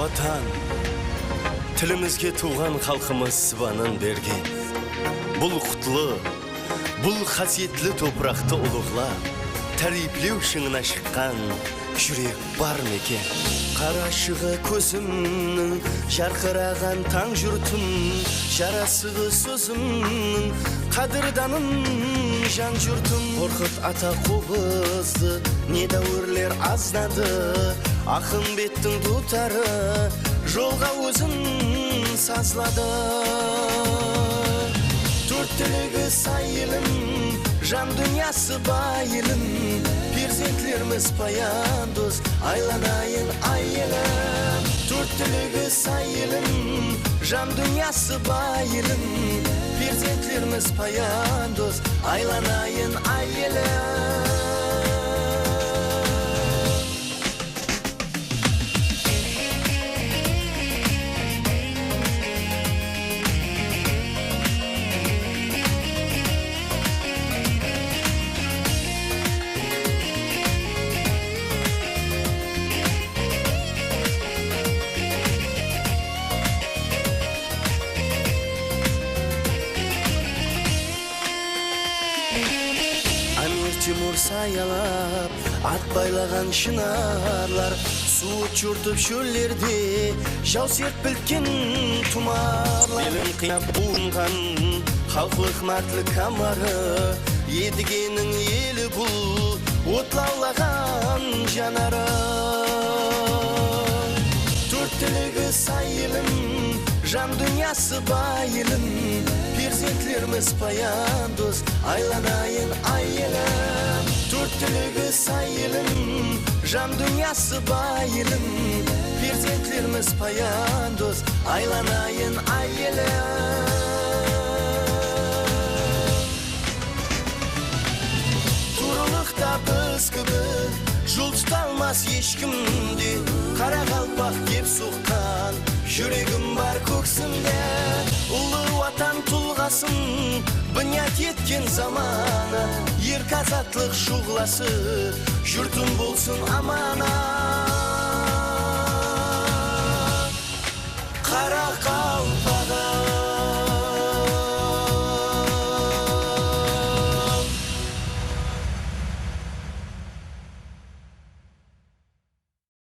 Vatan, tilimizge tuğan halkımız sıvanın bergen. Bul kutlu, bul hasiyetli toprakta uluğla, tarifli ışığına şıkkan жүрек бар мекен. Қарашығы көзімнің, жарқыраған таң жұртым, жарасығы сөзімнің, қадырданым жан жұртым. Қорқыт ата қобызды, недәуірлер азнады, ақын беттің тұтары, жолға өзін сазлады. Төрттілігі сайылым, жан дүниясы байылым, перзентlerimiz паяндыз, айланайын айылым. Төрттілігі сайылым, жан дүниясы байылым, перзентlerimiz паяндыз, айланайын айылым. Тимур саялап, ат байлаған шынарлар, су чуртып шөллерде, жау серпілткен тұмарлар. Елін қинап буынған, халқлық мәртлі камары, едігенің елі бұл, отлаулаған жанары. Төрттілігі сайылым, жан дүниясы байылым, перзентlerimiz паяндыз, айланайын айылым. Төрттілігі сайылым, жан дүниясы байылым, перзентlerimiz паяндыз, айланайын айылым. Турылықта біз күбі, жол тұталмас ешкімде, қара қалпақ кеп соққан, жүрегім бар көксімде. Ұлы ватан тұлғасын бұнят еткен заманы, ер қазатлық шуғласы, жұртым болсын амана.